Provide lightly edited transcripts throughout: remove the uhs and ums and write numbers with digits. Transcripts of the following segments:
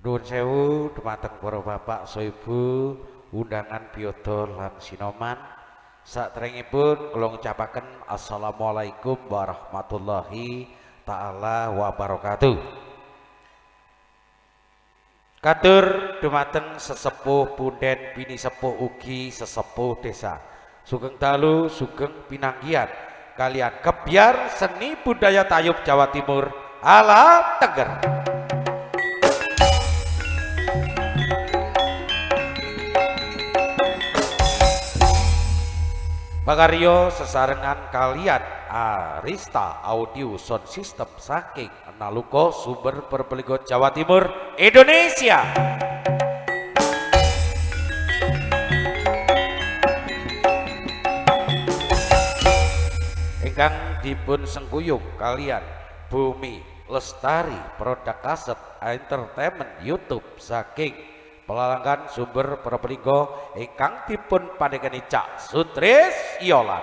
Nuwun sewu dumateng para bapak so ibu undangan biyada lan sinoman. Saderengipun kula ngucapaken assalamualaikum warahmatullahi taala wabarakatuh. Katur dumateng sesepuh punden bini sepuh ugi sesepuh desa. Sugeng dalu sugeng pinanggihan kalian kebiar seni budaya tayub Jawa Timur ala Teger. Makaryo sesarengan kalian Arista Audio Sound System saking Naluko sumber Probolinggo Jawa Timur Indonesia. Ingkang dipun sengguyung kalian Bumi Lestari Produk Kaset Entertainment YouTube saking Pelalanggan sumber Probolinggo ingkang dipun pandegani Cak Sutris Yolan.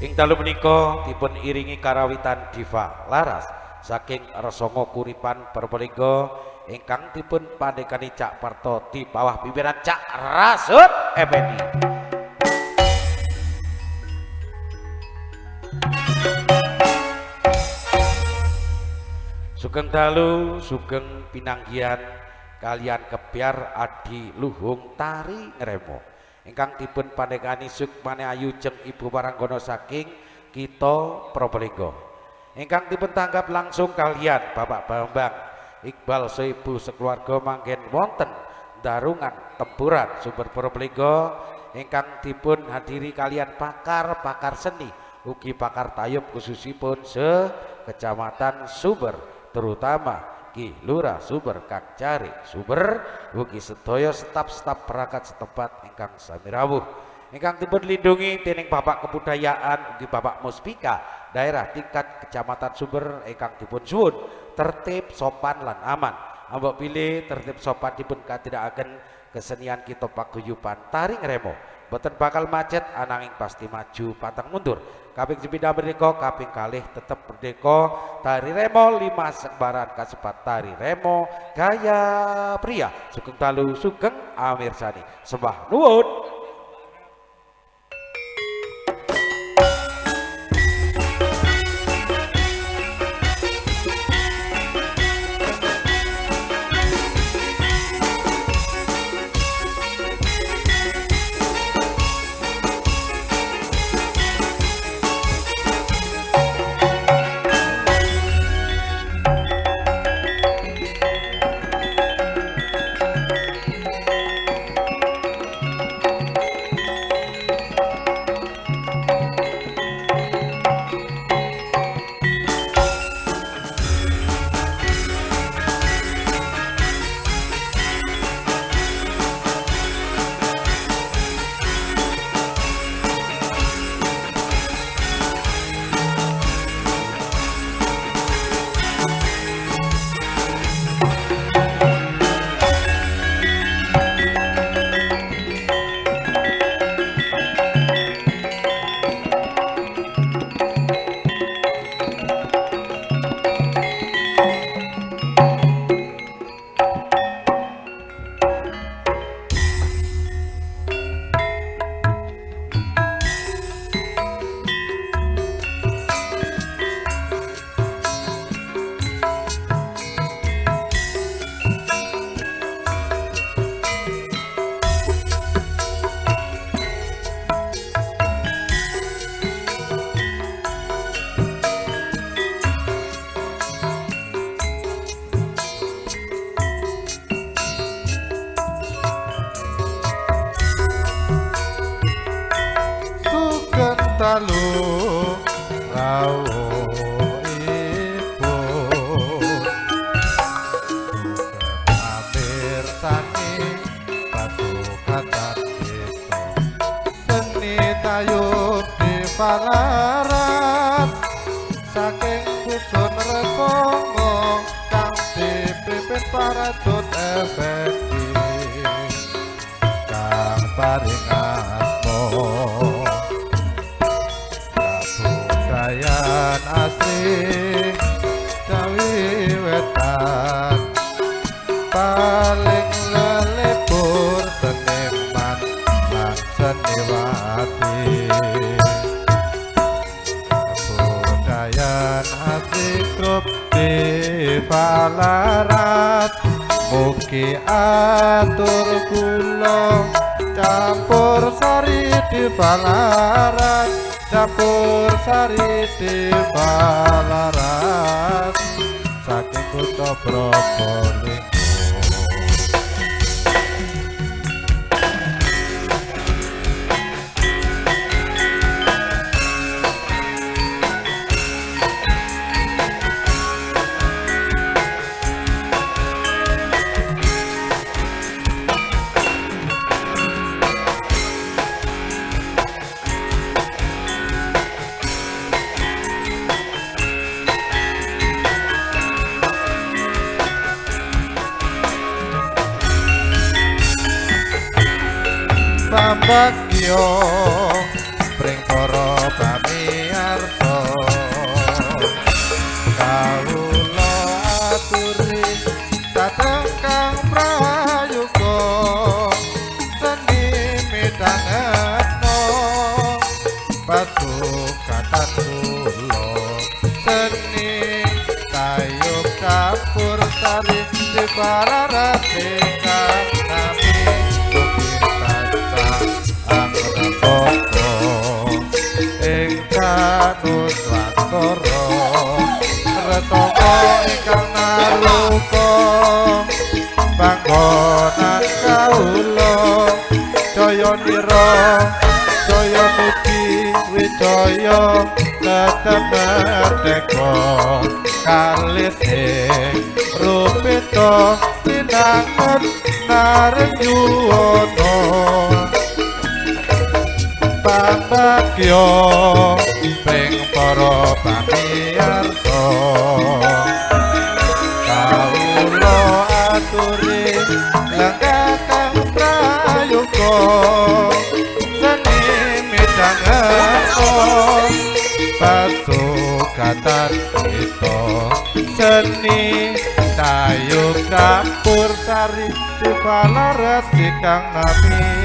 Ing dalu menika dipun iringi karawitan Diva Laras saking Resongo Kuripan Probolinggo ingkang dipun pandegani Cak Parto di bawah pimpinan Cak Rasut Effendi. Sugeng dalu sugeng pinanggihan kalian kebiar Adi Luhung Tari Ngremo ingkang dipun pandegani Sukmane Ayu jeung Ibu Paranggono saking kita Probolinggo ingkang dipun tanggap langsung kalian Bapak Bambang Iqbal Soibu sekeluarga manggen wonten Darungan Tempuran Sumber Probolinggo ingkang dipun hadiri kalian pakar-pakar seni ugi pakar tayub khususipun se-Kecamatan Sumber terutama Ki Lurah Sumber Kang Cari Sumber ugi sedaya staf-staf perangkat setempat ingkang sami rawuh ingkang dipun lindungi dening Bapak Kebudayaan ugi Bapak Muspika daerah tingkat Kecamatan Sumber ingkang dipun suwun tertib sopan lan aman. Ambok pilih tertib sopan dipun katindakaken kesenian kita paguyuban Tari Ngremo boten bakal macet ananging pasti maju pantang mundur. Kaping sepindah merdeka, kaping kalih tetep merdeka. Tari Remo 5 sembaran kasebat Tari Remo gaya pria. Sugeng dalu sugeng amirsani. Sembah nuwun. Dalu rawuh ibu Amir tani pasukatan itu seni tayub di Palaran saking dusun Resongo kang dipimpin Parasut Effendi kang paring asma kabudayan asri cawiwetan paling lelebur seniman lan seniwati kabudayan asri grup di Palarat mugi atur kula campur sari di Palarat campur sari di Palarat saking kutha Probolinggo Pambagyo pring para pamiyarsa kawula aturi dhateng kang prayoga seni midhangetno pasukatan kula seni tayub campur sari di Pararate kang nami Nuswantara retaka ingkang naluka panggonan kawula jaya nira jaya mugi wijaya tetep merdeka kalih ing rupita tinangun Narayana Pambagyo pring para pamiyarsa kawula aturi lenggah kang prayoga seni midhangetno pasukatan kita seni tayub campur sari di Palarat kang nami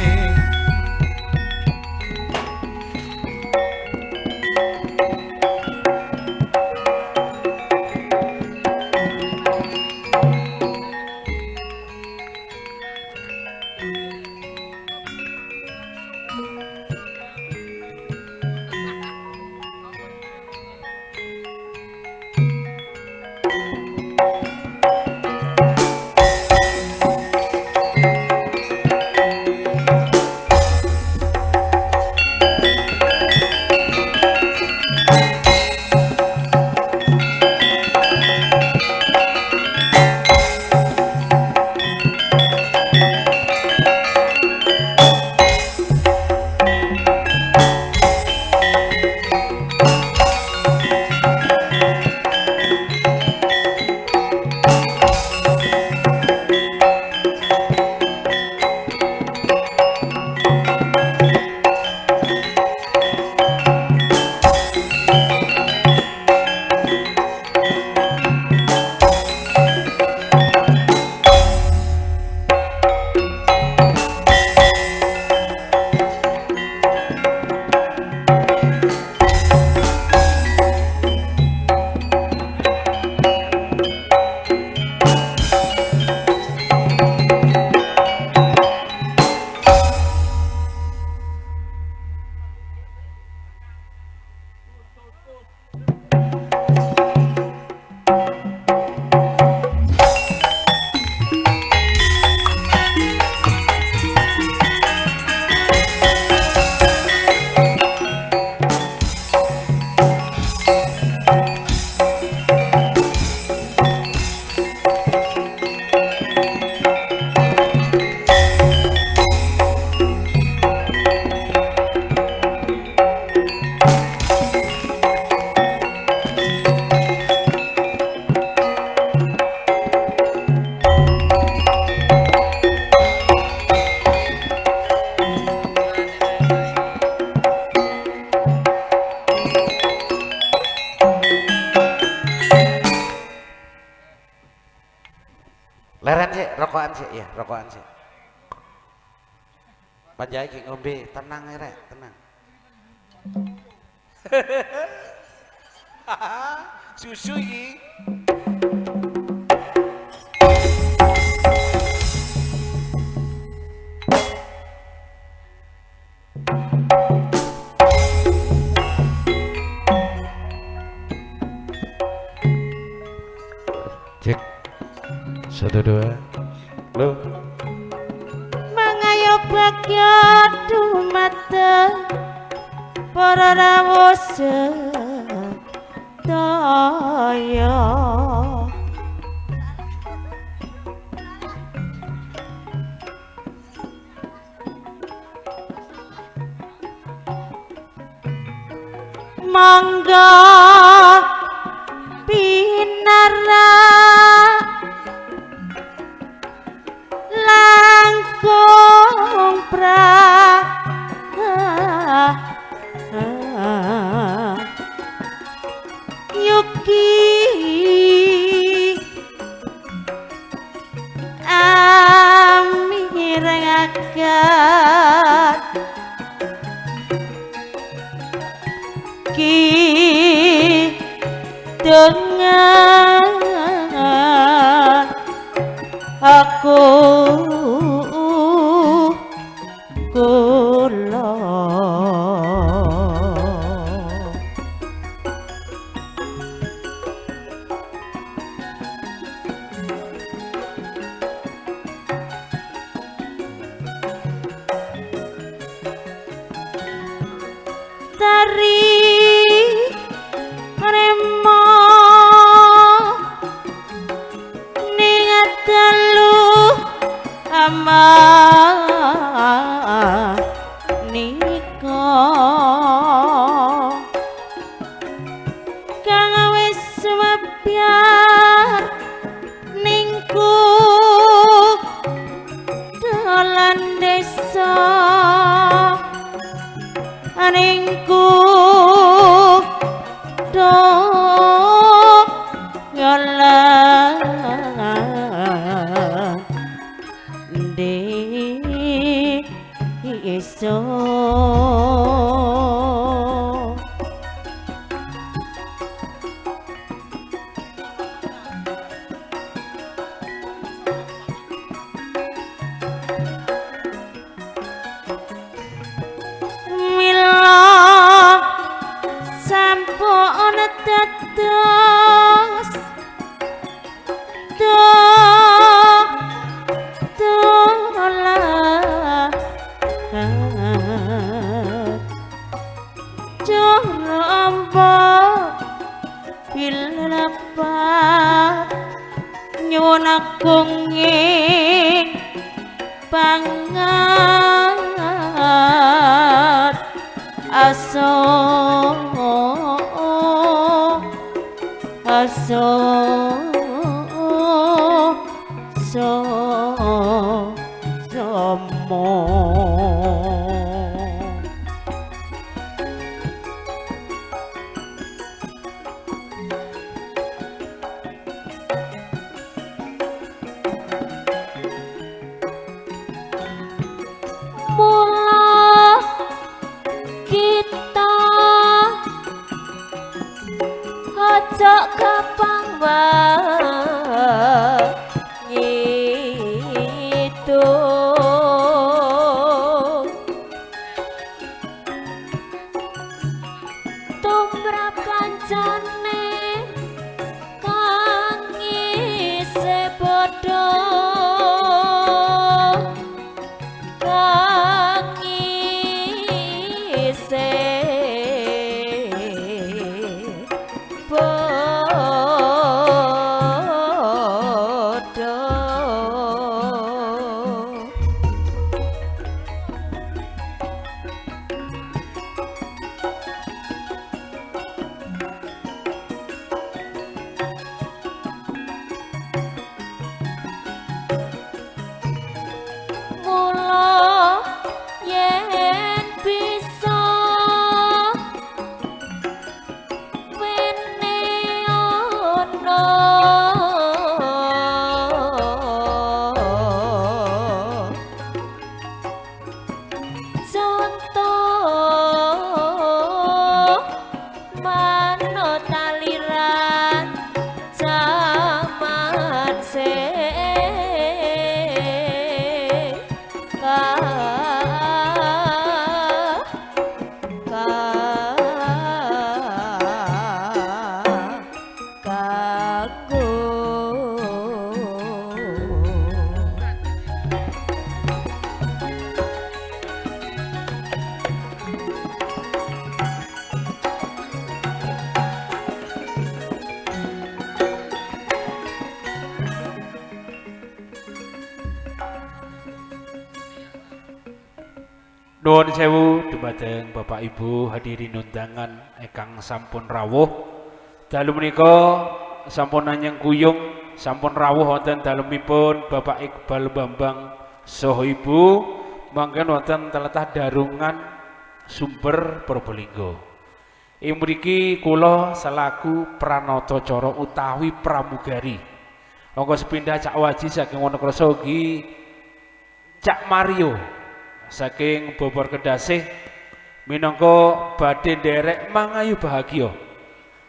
rokokan sih ya, rokokan sih. Panjai ki ngombe, tenang ya rek, tenang. Susu iki. Cek. 1 2. Lo. Mangayo bagya dumateng para rawuh sedaya. Mangga pinara langkung yuki amirangaken ki dengan aku kula tari remo ningat dalu ama nika kang wis mabyar ningku dalan desa ningku dolan desa mila sampun dados dolan Jorombo bilapat nyuwun agung ing pangat aso somo mula kita aja gampang gitu tumrap kancane kang isih padha Nuwun sewu dumateng Bapak Ibu hadirin undangan ingkang sampun rawuh. Dalu menika sampun anyeng kuyung, sampun rawuh wonten dalemipun Bapak Iqbal Bambang saha Ibu mangken wonten tlatah Darungan Sumber Probolinggo. Ing mriki kula selaku pranatacara utawi pramugari. Angga sepindah Cak Waji saking Wonokrasa ugi Cak Mario saking Bobor Kedasih minangka badhe nderek mangayu bahagia.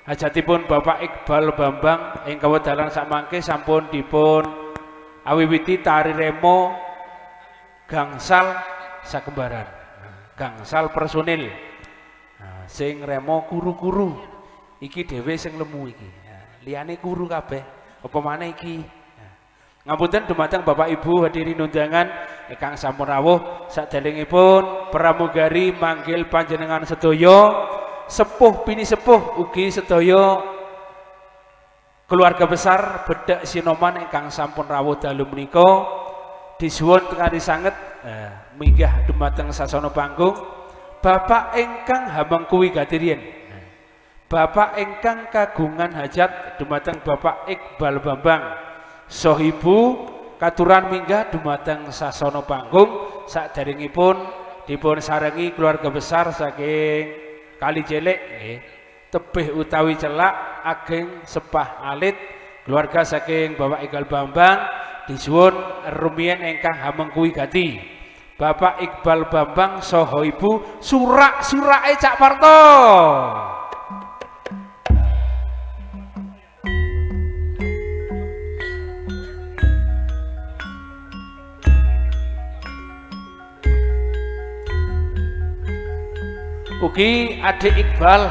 Hajatipun Bapak Iqbal Bambang ing kawedalan sakmangke sampun dipun awiwiti tari remo gangsal sakembaran. Gangsal personil. Nah, sing remo kuru-kuru. Iki dhewe sing lemu iki. Nah, liyane kuru kabeh. Apa maneh iki? Ngapunten dumateng Bapak Ibu hadirin undangan ingkang sampun rawuh saderengipun pramugari manggil panjenengan sedaya sepuh pini sepuh ugi sedaya keluarga besar Bedhak Sinoman ingkang sampun rawuh dalu menika disuwun kanthi sanget minggah dumateng sasana panggung Bapak ingkang hamengkuwi gadirien Bapak ingkang kagungan hajat dumateng Bapak Iqbal Bambang saha Ibu katuran minggah dumateng sasana panggung saderengipun dipun sarengi keluarga besar saking Kali Jelek tebih utawi celak ageng sepah alit keluarga saking Bapak Iqbal Bambang disuwun rumiyin ingkang hamengkuwi gati Bapak Iqbal Bambang saha Ibu surak-surake Cak Parto. Ugi adik Iqbal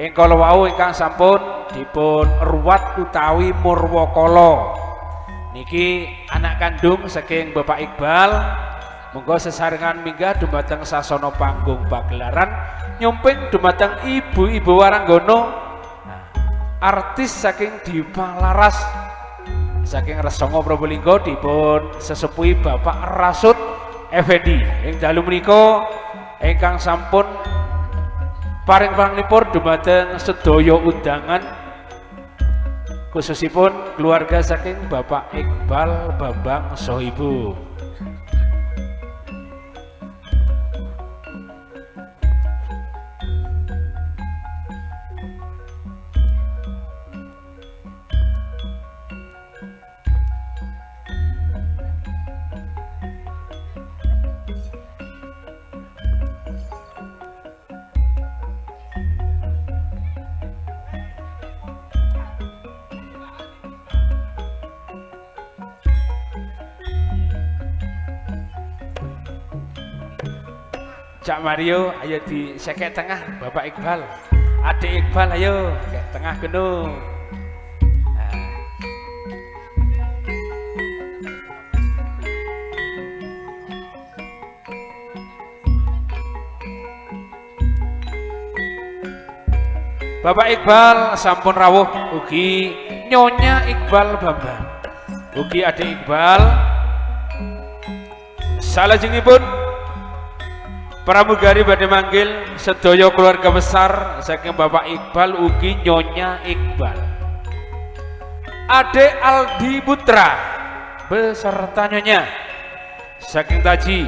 ing kala wau ingkang sampun dipun ruwat utawi Murwakala niki anak kandung saking Bapak Iqbal monggo sesarengan minggah dumateng sasana panggung pagelaran nyumping dumateng ibu-ibu Waranggana artis saking Dipalaras saking Resanga Probolinggo dipun sesepuhi Bapak Rasud Effendi ing dalu menika ingkang sampun paring panglipur dumateng sedaya undangan khususipun keluarga saking Bapak Iqbal Bambang saha Ibu. Cak Mario ayo di sekek tengah Bapak Iqbal adik Iqbal ayo sekek tengah gendung Bapak Iqbal sampun rawuh ugi Nyonya Iqbal Bambang ugi adik Iqbal salajengipun pramugari badhe manggil sedaya keluarga besar saking Bapak Iqbal ugi Nyonya Iqbal. Ade Aldi Putra beserta Nyonya saking Taji.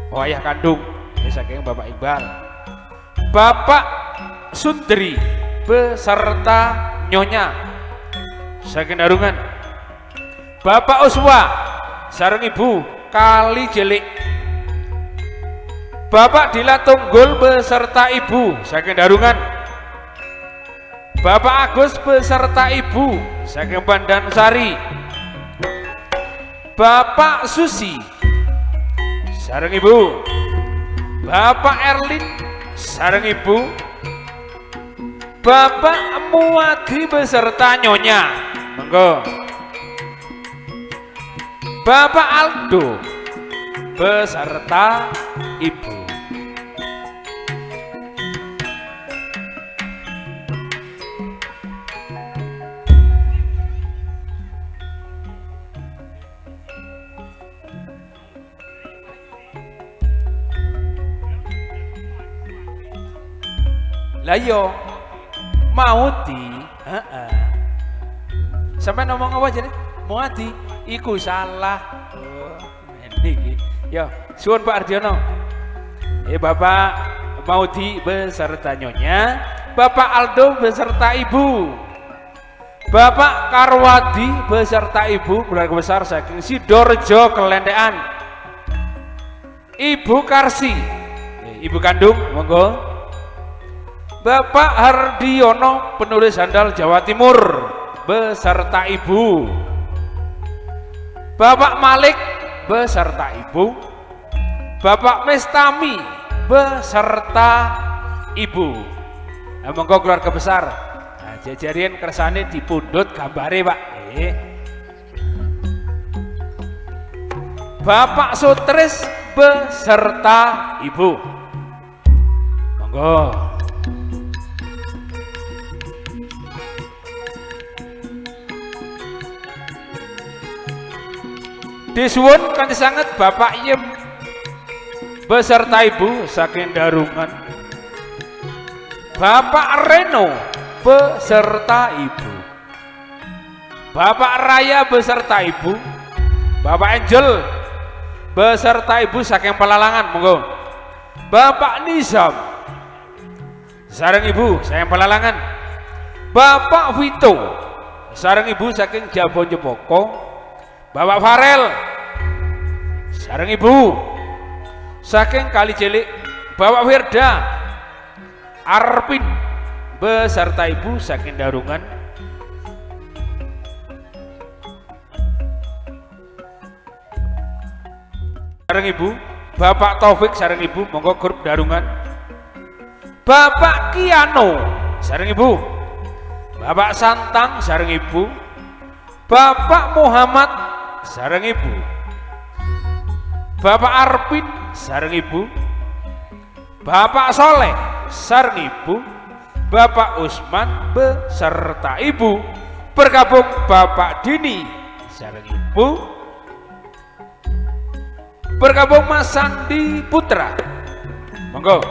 Wayah kandung saking Bapak Iqbal. Bapak Sundri beserta Nyonya saking Darungan. Bapak Uswa sareng Ibu Kali Jelek. Bapak Dila Tunggul beserta Ibu saking Darungan. Bapak Agus beserta Ibu saking Pandan Sari. Bapak Susi sareng Ibu. Bapak Erlin sareng Ibu. Bapak Muadi beserta Nyonya. Monggo. Bapak Aldo beserta Ibu. Lah iya Mauti, heeh. Sampai ngomong apa jadi? Mauti, iku salah. Oh, ini. Yo, suwun Pak Ardiono. Bapak Mauti beserta nyonya, Bapak Aldo beserta ibu, Bapak Karwadi beserta ibu, keluarga besar saking Sidorejo Kelendean, Ibu Karsi, ibu kandung, monggo. Bapak Hardiono penulis handal Jawa Timur beserta ibu, Bapak Malik beserta ibu, Bapak Mestami beserta ibu. Nah, monggo keluarga besar. Nah, jajarin kersane dipundhut gambare, Pak. Bapak Sutris beserta ibu. Monggo. Disuwun kanthi sanget Bapak Yem beserta ibu saking Darungan, Bapak Reno beserta ibu, Bapak Raya beserta ibu, Bapak Angel beserta ibu saking Pelalangan, monggo. Bapak Nizam sareng ibu saking Pelalangan, Bapak Vito sareng ibu saking Jabonjepoko, Bapak Farel sareng ibu saking Kali Cilik, Bapak Firda Arpin beserta ibu saking Darungan, sareng ibu, Bapak Taufik sareng ibu, monggo grup Darungan, Bapak Kiano sareng ibu, Bapak Santang sareng ibu, Bapak Muhammad sareng ibu, Bapak Arpin sareng ibu, Bapak Soleh sareng ibu, Bapak Usman beserta ibu, bergabung Bapak Dini sareng ibu, bergabung Mas Sandi Putra, monggo.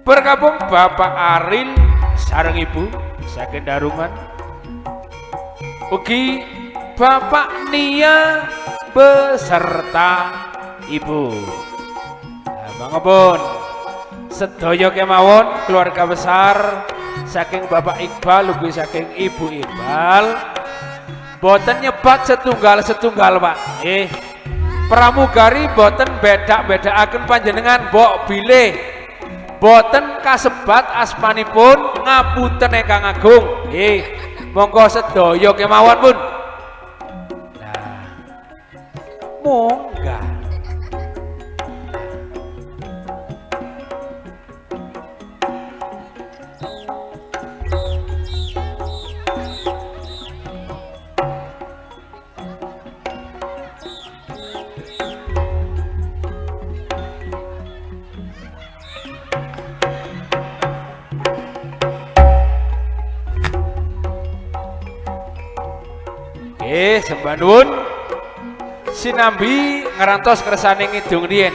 Bergabung Bapak Aril sareng ibu saking Darungan, ugi Bapak Nia beserta ibu. Nah, mangapun sedaya kemawon keluarga besar saking Bapak Iqbal ugi saking Ibu Iqbal boten nyebat setunggal Pak. Pramugari boten beda-bedaaken panjenengan mbok bilih boten kasebat asmanipun ngapunten ingkang agung. Monggo sedaya kemawon pun. Nah, mongga. Sembah nuwun sinambi ngerantos kersane ngidung riyen.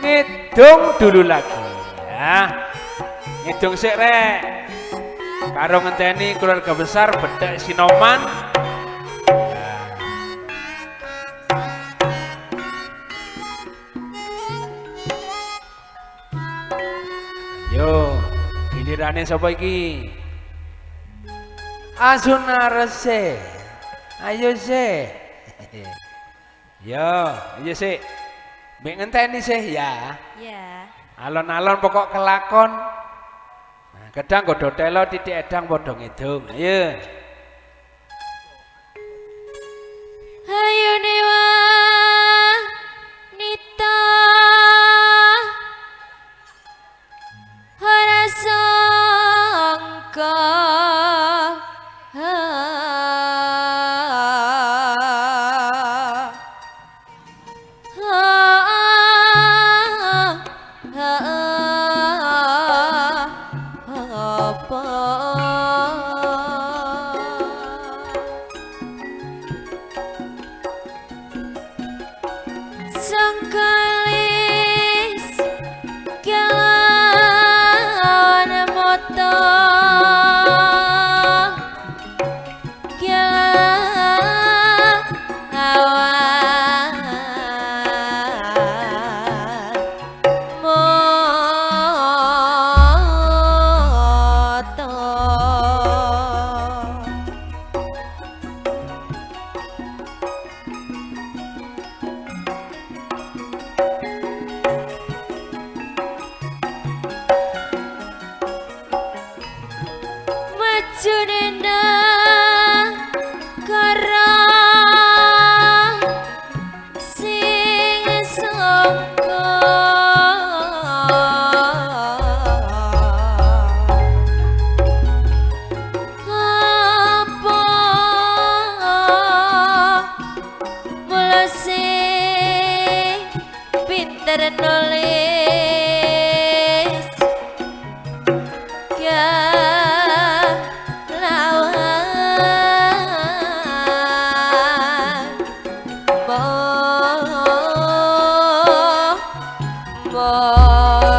Ngidung dulu lagi. Ya. Ngidung sik rek. Karo ngenteni keluarga besar bedhek Sinoman. Yo, gilirane sapa iki? Azuna Rese. Ayo sih. Yo, ayo sih. Mbek ngenteni sih ya. Ya. Alon-alon pokok kelakon. Nah, gedang godho telo titik edang padha ngidung. Ayo. Ayo dewa nita ora sangka sangkalis kelan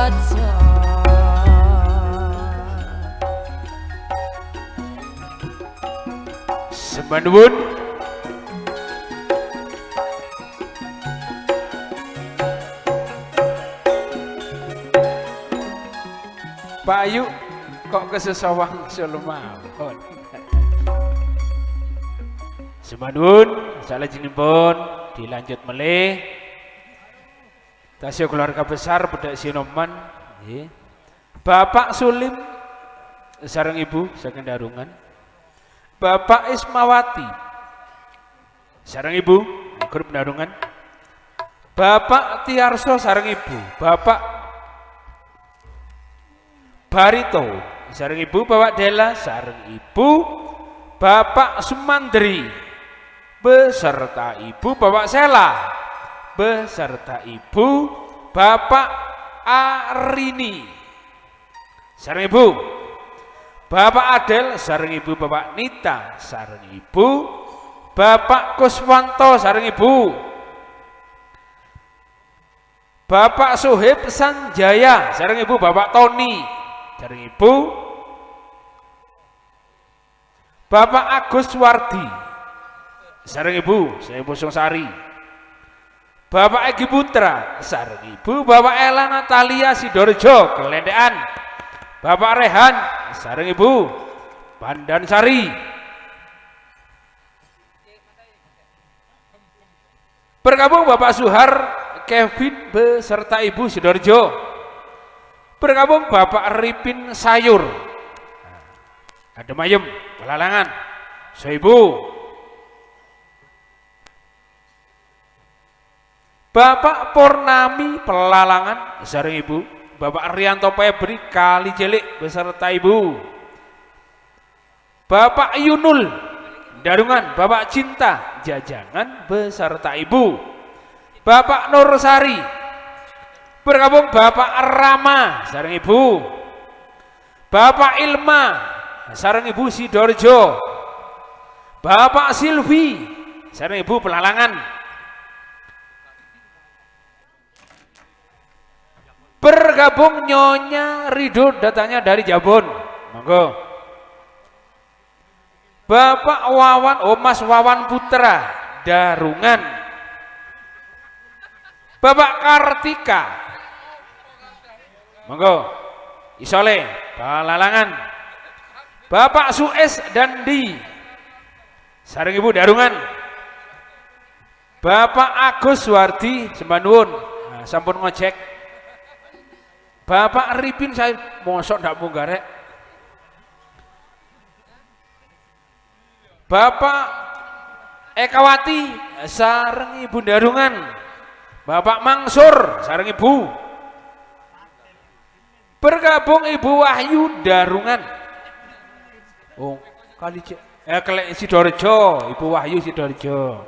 waca sembah nuwun. Pak Ayu kok kesesawang solo mawon. Sembah nuwun, salajengipun dilanjut melih. Tasya keluarga besar Bedak Sinoman, nggih. Bapak Sulim sareng Ibu saking Darungan. Bapak Ismawati sareng Ibu grup Darungan. Bapak Tiarso sareng Ibu, Bapak Barito sareng Ibu, Bapak Dela sareng Ibu, Bapak Sumandri beserta Ibu, Bapak Sela beserta Ibu, Bapak Arini sareng Ibu, Bapak Adel sareng Ibu, Bapak Nita sareng Ibu, Bapak Kuswanto sareng Ibu, Bapak Suhib Sanjaya sareng Ibu, Bapak Tony sareng Ibu, Bapak Agus Wardi sareng Ibu, saya Bosong Sari, Bapak Egi Putra sareng Ibu, Bapak Ella Natalia Sidorejo Kelendean, Bapak Rehan sareng Ibu, Pandan Sari. Bergabung Bapak Suhar Kevin beserta Ibu Sidorejo. Bergabung Bapak Ripin Sayur. Ada Mayem Pelalangan. Ibu. Bapak Purnami Pelalangan sareng Ibu, Bapak Rianto Febri Kali Jelik beserta Ibu, Bapak Yunul Darungan, Bapak Cinta Jajangan beserta Ibu, Bapak Nur Sari. Bergabung Bapak Rama sareng Ibu, Bapak Ilma sareng Ibu Sidorejo, Bapak Silvi sareng Ibu Pelalangan. Bergabung Nyonya Ridho datanya dari Jabon, monggo. Bapak Wawan, Mas Wawan Putra Darungan, Bapak Kartika, monggo. Isole Pelalangan, Bapak Sues Dandi sareng Ibu Darungan, Bapak Agus Wardi sembah nuwun, nah, sampun ngojek. Bapak Ripin saya mosok ndak munggarek. Bapak Ekawati sareng Ibu Darungan, Bapak Mangsur sareng Ibu. Bergabung Ibu Wahyu Darungan. Oh, kali Kelek Sidorejo, Ibu Wahyu Sidorejo.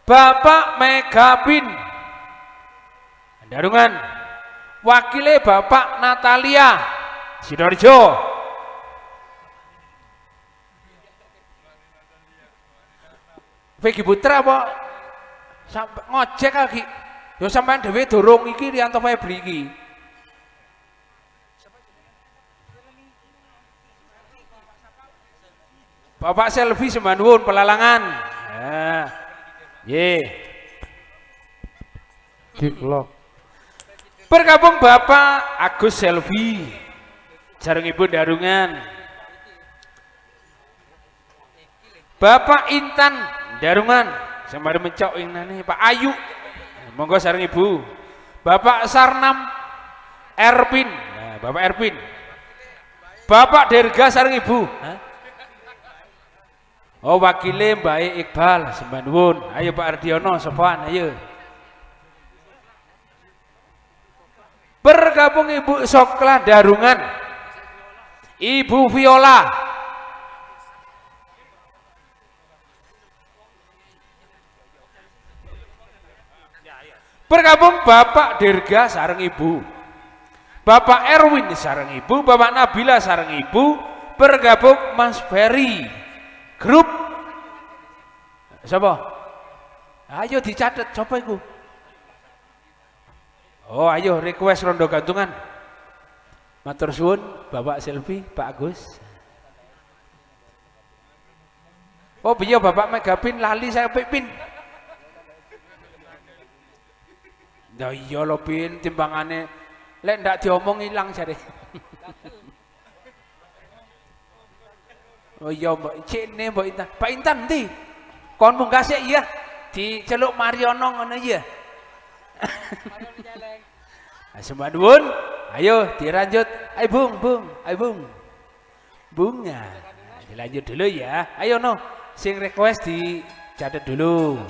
Bapak Megapin Darungan. Wakile Bapak Natalia Sidorejo. Vegi Putra apa sampai ngojek lagi. Yo sampean dhewe dorong iki Rianto Febri iki. Bapak Selvi sembah nuwun Pelalangan. Nah. Nggih. Kiklok. Bergabung Bapak Agus Selvi sareng Ibu Darungan, Bapak Intan Darungan sembari mencok ini Pak Ayu, monggo sareng Ibu, Bapak Sarnam Erpin, nah, Bapak Erpin, Bapak Derga sareng Ibu. Oh wakile Mbak Iqbal sembah nuwun, ayo Pak Ardiono sopan ayo. Bergabung Ibu Sokla Darungan, Ibu Viola, bergabung Bapak Dirga sareng Ibu, Bapak Erwin sareng Ibu, Bapak Nabila sareng Ibu. Bergabung Mas Ferry grup siapa? Ayo dicatat coba Ibu. Oh ayo request rondo gantungan. Matur suwun Bapak Selvi, Pak Agus. Oh piye Bapak Megapin lali saya Pin. Nah iya lho Pin timbangane lek ndak diomong ilang jare. Oh iya Mbak Cine Mbak Intan. Pak Intan ndi? Kon munggah sik iya. Diceluk Mariono ngono iya. Sembah nuwun. Ayo dilanjut. Ayo Bung. Ayo Bung. Bunga. Dilanjut dulu ya. Ayo no. Sing request dicatat dulu.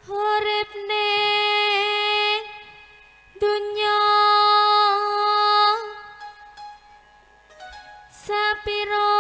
Urip ning dunya sapiro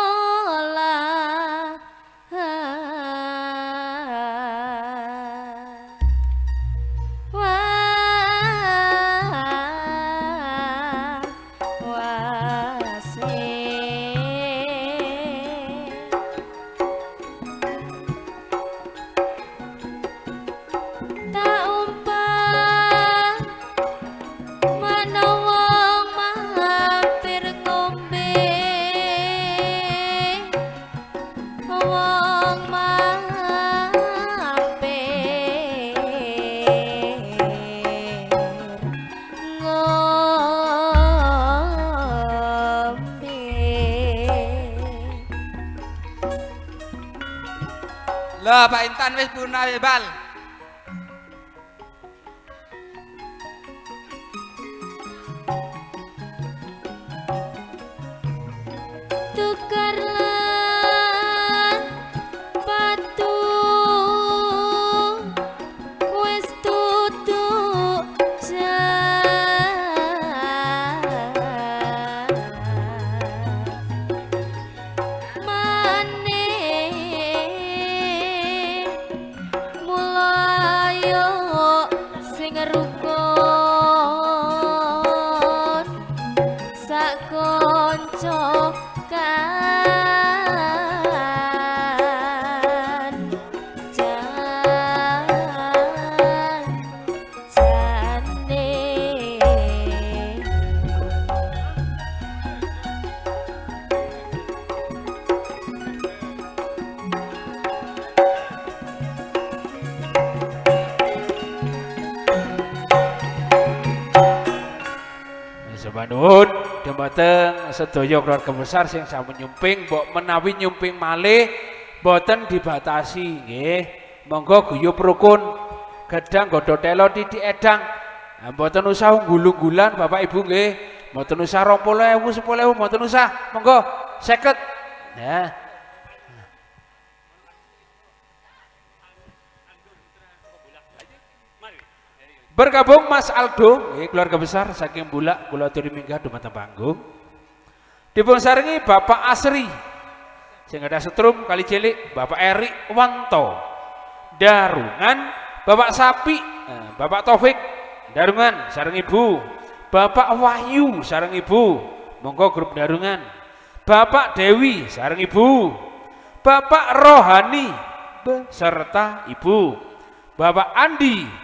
Lah Pak Intan wis punah wis bal. tukarlah patu wis tutuk maneh mulai sing rukun sak kanca kan jan jane Semanun dumateng sedaya keluarga besar sing sami nyumping mbok menawi nyumping malih boten dibatasi nggih. Monggo guyub rukun gedang godho telo titik edang. Nah, mboten usah unggul-unggulan Bapak Ibu nggih. Mboten usah 20.000 10.000 mboten usah. Monggo 50. Nah. Bergabung Mas Aldo, keluarga besar saking Bulak, kula aturi minggah dumateng panggung. Dipun saringi Bapak Asri, sing ada setrum kali cilik, Bapak Eri Wanto, Darungan, Bapak Sapi, Bapak Taufik, Darungan, sareng Ibu, Bapak Wahyu, sareng Ibu, monggo grup Darungan, Bapak Dewi, sareng Ibu, Bapak Rohani, beserta Ibu, Bapak Andi,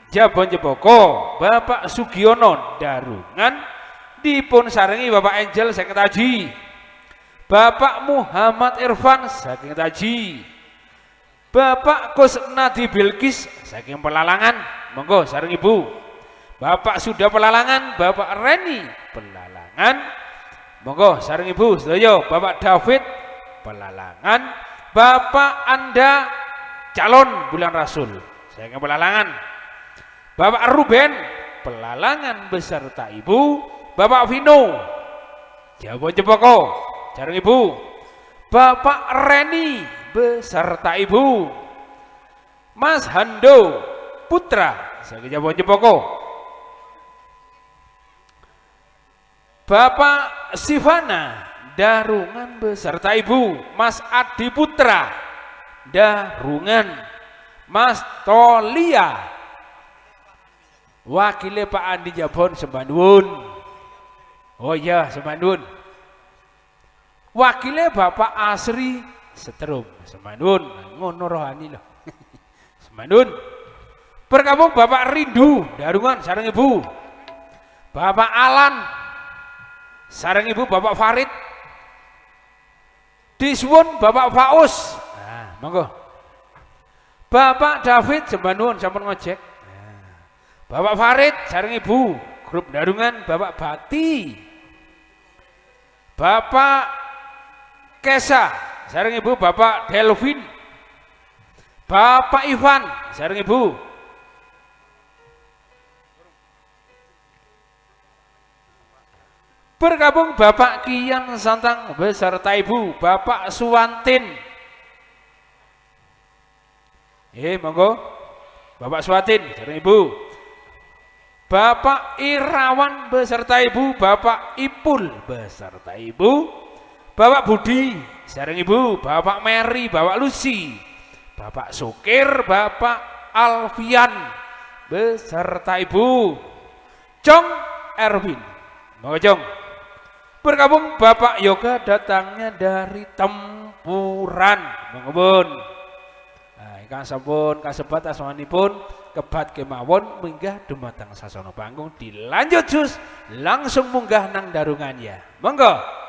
Jabon Jeboko, Bapak Sugiono Darungan, dipun sarengi Bapak Angel saking Taji, Bapak Muhammad Irfan saking Taji, Bapak Kusnadi Bilkis saking Pelalangan, monggo sareng Ibu, Bapak Sudah Pelalangan, Bapak Reni Pelalangan, monggo sareng Ibu sedaya, Bapak David Pelalangan, Bapak Anda calon bulan Rasul saking Pelalangan, Bapak Ruben Pelalangan beserta Ibu, Bapak Vino Jabon Jepoko sareng Ibu, Bapak Reni beserta Ibu, Mas Hando Putra saking Jabon Jepoko, Bapak Sivana Darungan beserta Ibu, Mas Adi Putra Darungan, Mas Tolia wakilnya Pak Andi Jabon sembah nuwun. Oh iya sembah nuwun. Wakilnya Bapak Asri Setrum. Semanun, ngono rohani loh. Semanun. Bergabung Bapak Rindu Darungan sareng Ibu. Bapak Alan sareng Ibu Bapak Farid. Disuwun Bapak Faus. Nah, monggo. Bapak David Jembanun sampun ngojek. Nah, Bapak Farid sareng Ibu grup Darungan Bapak Bati. Bapak Kesa sareng Ibu Bapak Delvin. Bapak Ivan sareng Ibu. Bergabung Bapak Kian Santang beserta Ibu Bapak Suwantin. Monggo Bapak Suwantin sareng Ibu. Bapak Irawan beserta Ibu Bapak Ipul beserta Ibu. Bapak Budi sareng Ibu, Bapak Mary, Bapak Lucy, Bapak Sukir, Bapak Alfian beserta Ibu. Jong Erwin. Monggo Jong. Bergabung Bapak Yoga datangnya dari Tempuran. Monggo. Nah, ingkang sampun kasebat asmanipun kebat kemawon minggah dumateng sasana panggung dilanjut jus langsung munggah nang darungan ya. Monggo.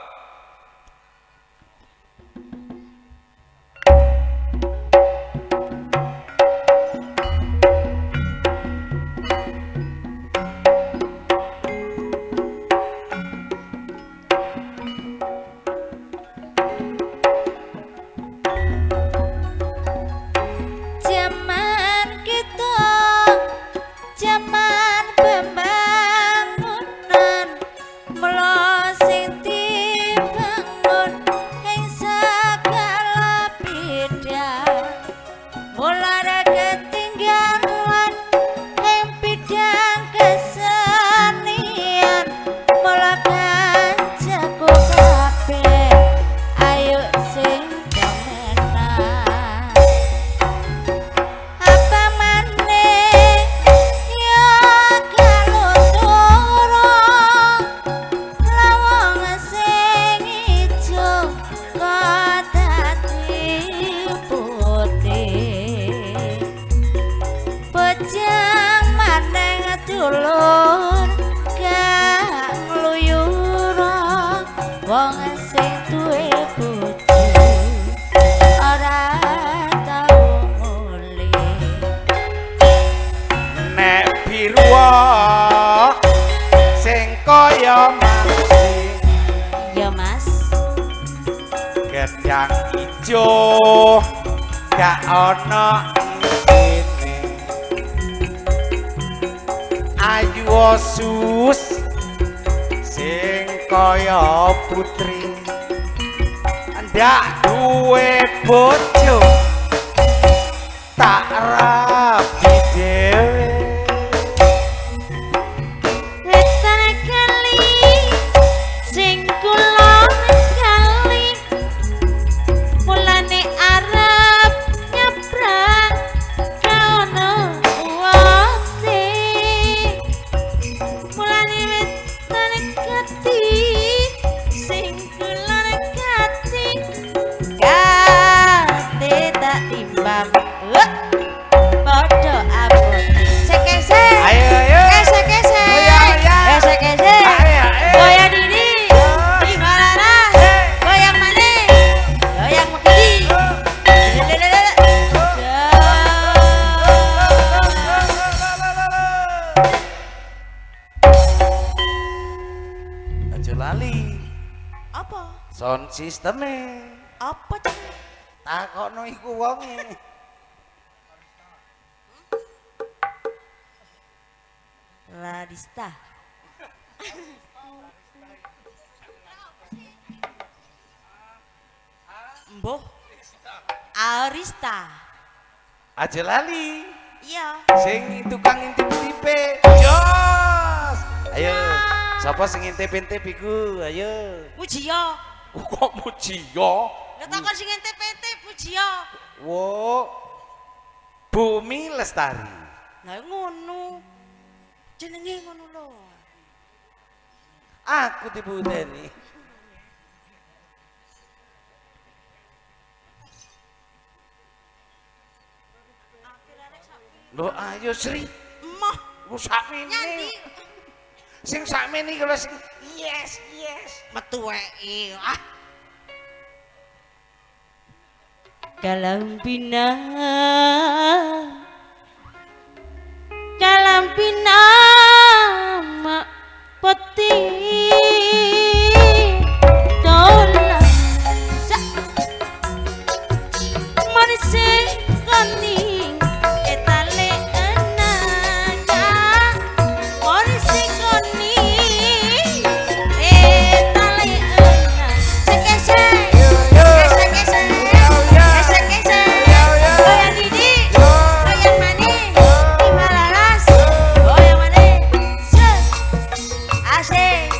Gedang ijo gak ana isine ayu sus sing kaya putri ndak duwe bojo tak rapi dhewe sound sisteme apa cek takokno iku wonge Radista Mboh Arista aja lali iya sing tukang intip-intipe jos ayo sapa sing intip-intip iku ayo Mujio kok Mujio lha takon sing intip-intip Mujio wo Bumi Lestari lah ngono jenenge ngono lho aku dibudeni Lho ayo Sri, Emoh lu sakmene. nyanyi Sing sakmene iki lho sing yes. metu wae. Ah, Kalampina mak peti dolan sak marse koning etale enaga marse koning etale enaga sekese kese goyang didi goyang manis imalaras goyang manis asik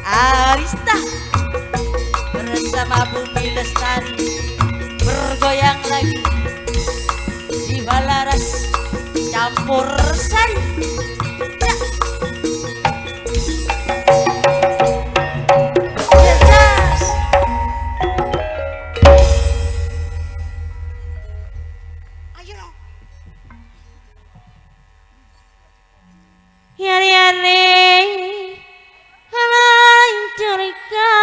Arista bersama Bumi Lestari bergoyang lagi di Balaras campur sari ya. Yes. ayo dong. Yari-yari halancurika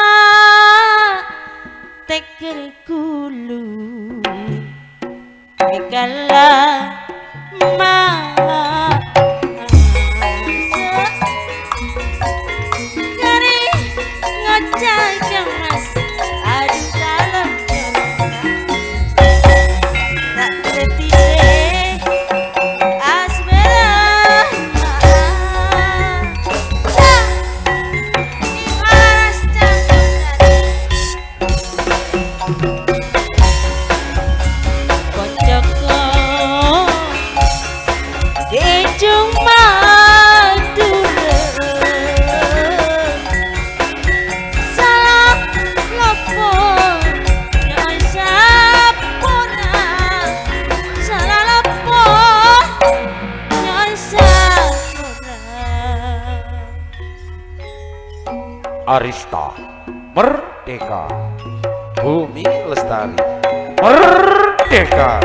teker kulu Mikala Dari ngocak mas aduh dalam tak setise asmara ibaras kocoko ejung madura salah lopo nyon sapura salah lopo nyon sapura Arista merdeka, Bumi Lestari merdeka.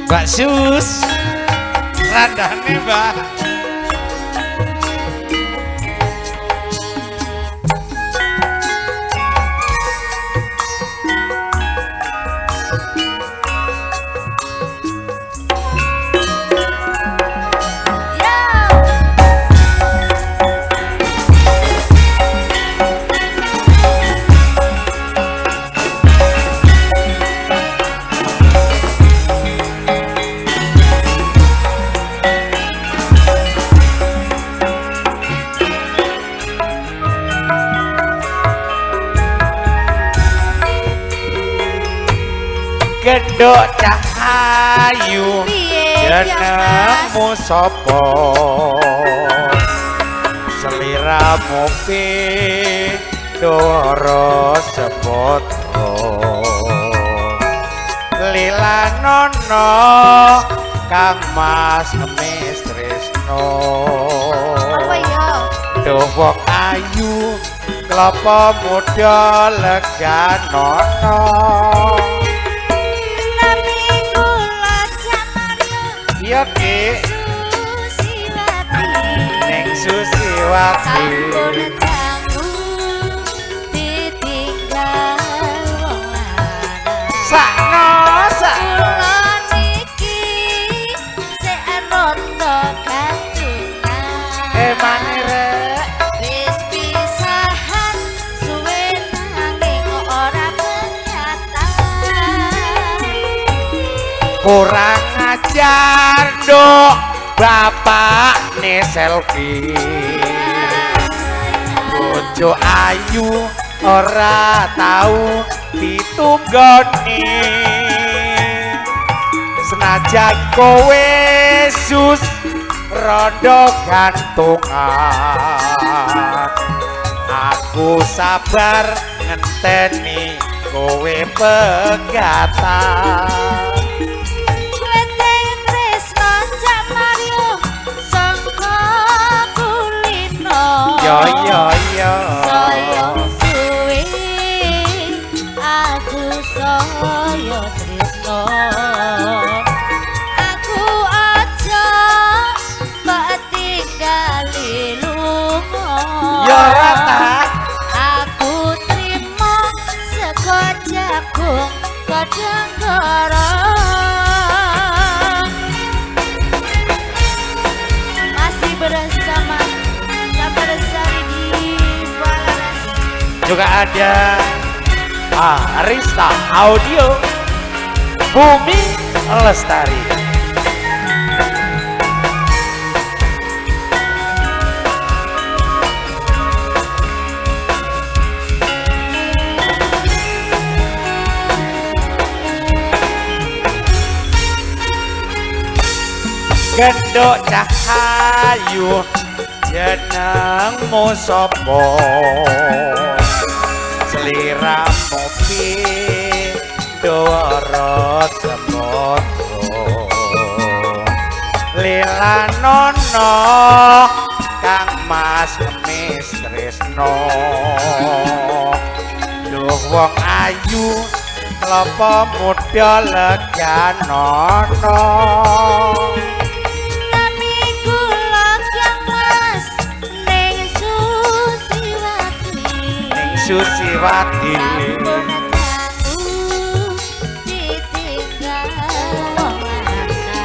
Mbak Sus randane Mbak. Gendok cahayu jenengmu sapa seliramu pindoro sepotro lilanono Kang Mas Ngemis Tresno Dowok ayu klapa muda leganono iya ki Neng Susiwati sakno sakno mane rek wis pisahan suwe nanging ora kenyatan kurang ajar nduk bapak ne selfie bojo ayu ora tau ditunggoni senajan kowe sus rondo gantungan aku sabar ngenteni kowe pegatan Leteng tresno jak Mario sangka kulino yo yo yo Sayang suwe aku saya tresno aku aja mbak tinggali lunga yo rata aku terima sego jagung kadang garang masih bersama Sabar Sari di Balaras juga ada Arista Audio Bumi Lestari gendok cahayu jenengmu sapa sliramu pindhara semono lilanono kang mas kemis tresno duh wong ayu klapa muda leganono Nami kula kyang mas ning Susiwati Susiwati Sampun kaku ditinggal wong lanang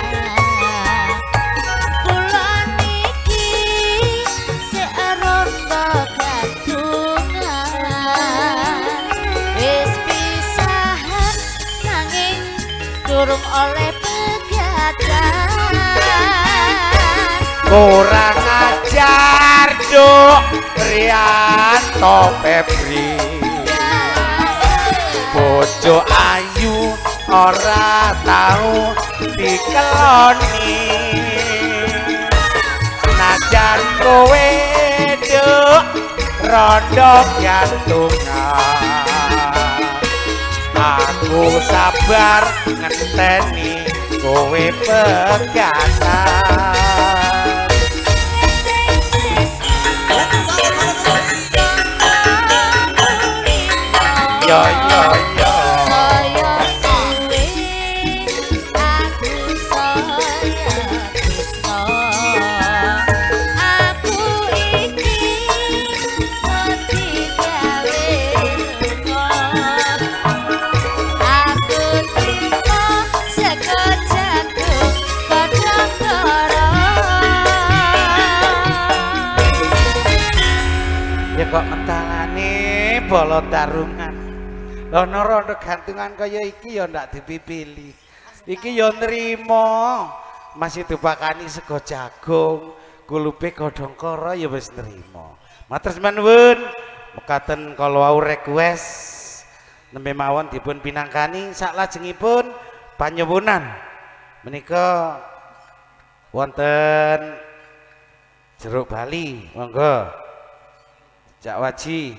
Kula niki searondo katungan Wis pisahan nanging durung oleh pegatan kurang ajar duk Rianto Febri bojo ayu ora tau dikeloni senajan kowe duk rondo jantungan aku sabar ngenteni kowe pegatan yo yo yo Saya suwe aku saya tresno aku iki mesti gawe lunga aku trimo sego jagung kadang ya kok mentalane bolo tarungan lono rondo gantungan kaya iki ya ndak dipipili iki ya nrimo masih dipakani sego jagung kulupe godhong kara ya wis nrimo matur nuwun mekaten kala wau request nembe mawon dipun pinangkani saklajengipun panyuwunan menika wonten jeruk Bali monggo Cak Waji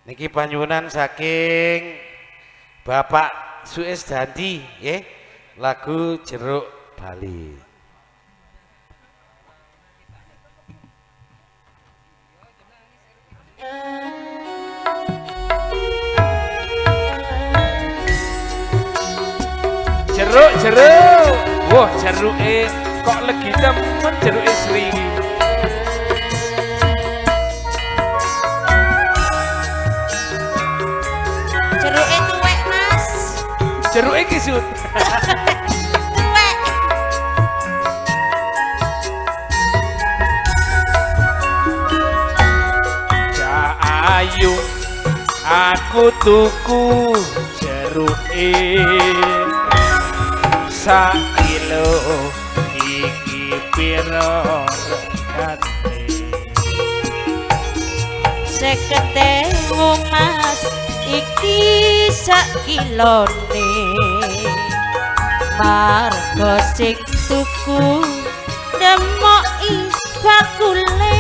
niki panyuwunan saking Bapak Suis Dandi nggih lagu Jeruk Bali Jeruk wah jeruke kok legi temen jeruke Sri jeruke tuwek mas jeruke kisut tuwek ayu aku tuku jeruke sak kilo iki piro regane sekete mas iki sak kilone marga sing tuku demoki bakule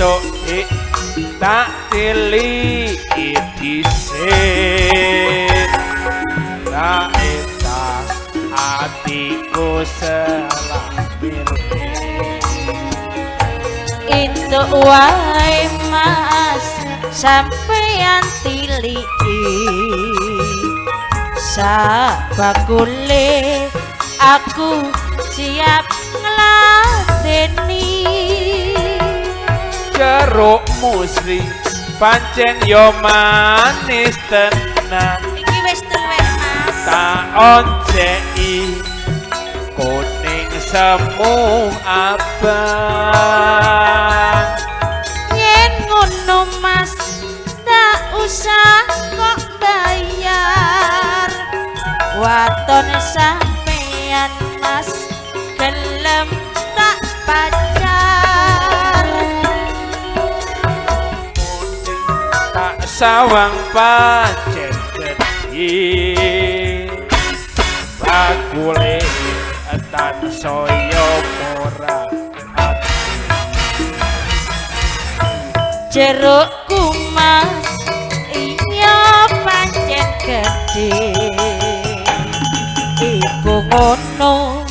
itu tak tili dhisik tak entah hatiku selamil itu wae mas sampeyan tiliki sabakule aku siap ngladeni jeruk musri pancen yo manis tenan iki wis tuwek mas tak onceki kuning semu abang yen ngono mas tak usah kok bayar waton sampeyan mas gelem tak pacar tak sawang pancen gedhi bakule tan soyo ora jerukku mas iya pancen gedhe iku ngono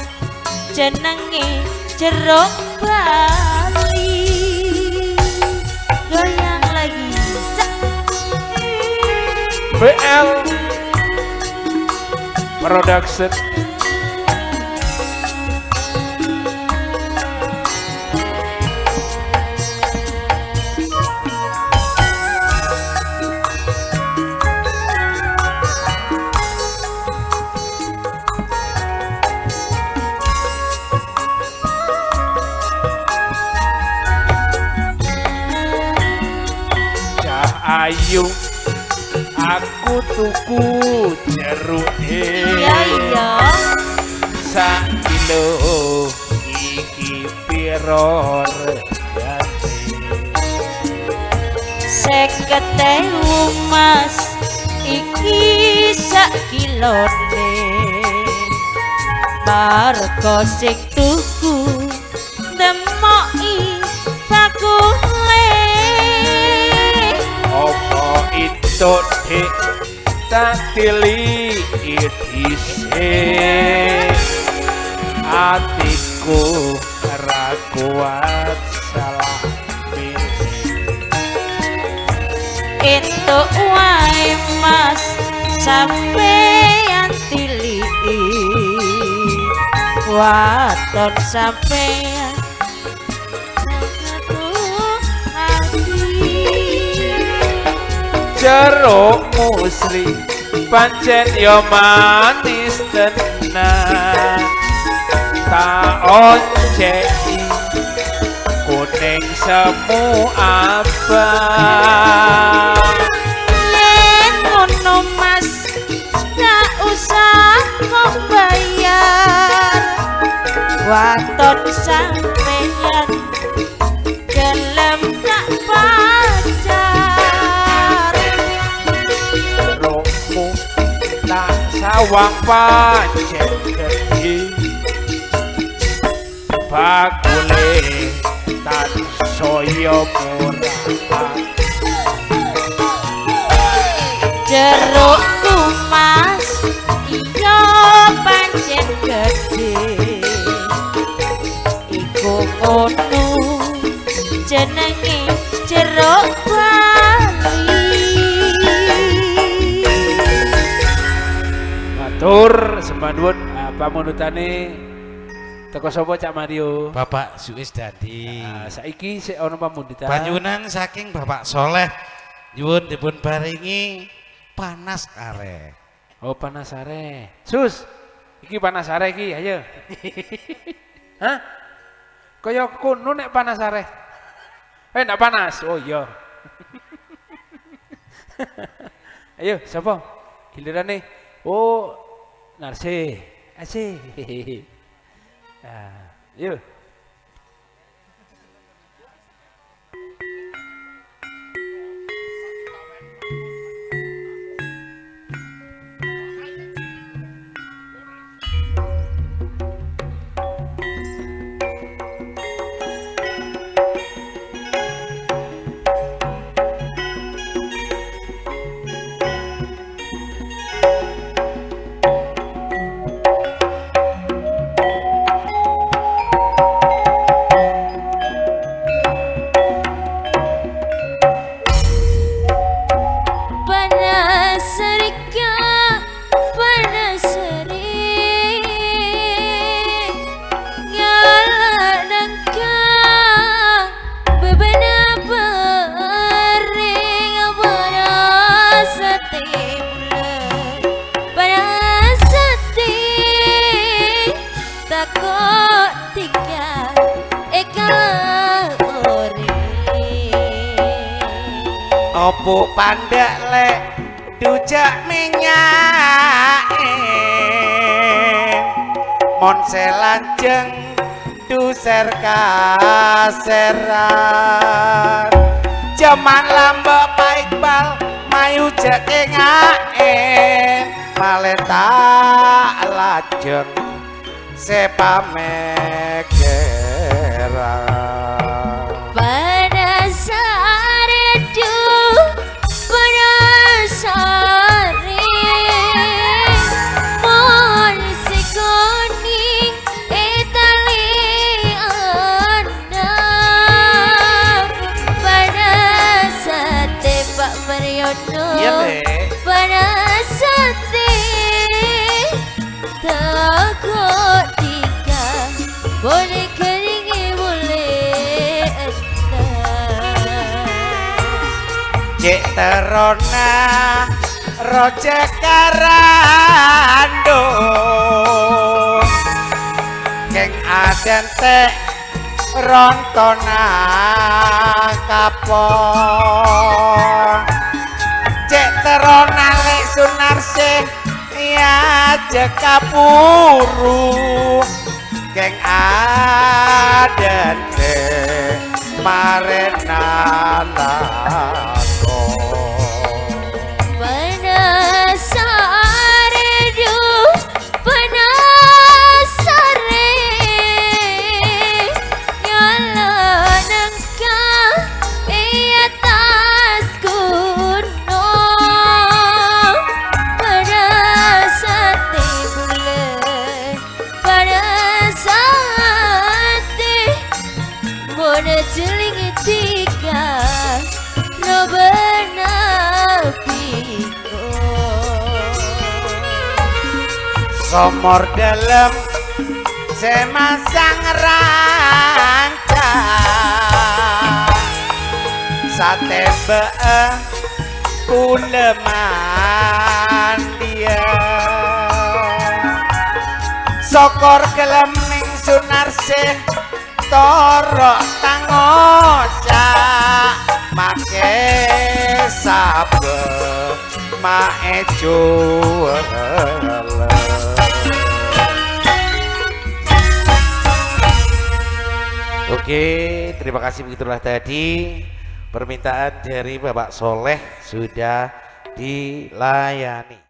jenenge jeruk Bali goyang lagi cak BL Production ayu aku tuku jeruk iya iya sak kilo iki piro regane 50.000 mas iki sak kilone marga sing tuku demoki bakule opo itu dik tak tili dhisik atiku ora kuat salah pilih itu wae mas sampeyan tiliki waton sampeyan jeruk musri pancen yo manis tenan tak onceki kuning semu abang yen ngono mas tak usah kok bayar waton sampeyan gelem tak pacar jerukmu tak sawang pancen gedhi bakule tan soyo murah jerukku mas iya pancen gedhe iku ngono jenenge jeruk Bali matur sembah nuwun pamunutane teko sapa Cak Mario Bapak Suis Dadi. saiki sik ana pamundutan Panyunan saking Bapak Soleh nyuwun dipun paringi panas are. oh panas are sus iki panas are iki ayo hah kaya kono nek panas are ndak panas oh iya ayo sapa gilirane oh Narsi asih yuk ngopo pandek lek dujak minyak monsel lanjeng duser kaseran jaman lambek Pak Iqbal mayu jeke ngaen maleta lajeng sepamekeran pada saat itu pada sore mohon sekuning etali anda pada saat Pak Mariono iya Le pada saat takut tiga boleh keringi boleh cek terona roja karando keng aden teh rontona kapon cek terona lek sunarse ya jekapuru keng aden teh marenalako pada saat itu penasare nyala nangka atas gunung pada saat bulan pada saat mona jeling tiga no benapiko somor dalam semasang ranca sate bee kuleman dia sokor keleming sunarse torok tangoca make sabe mae jual Oke, terima kasih begitulah tadi permintaan dari Bapak Soleh sudah dilayani.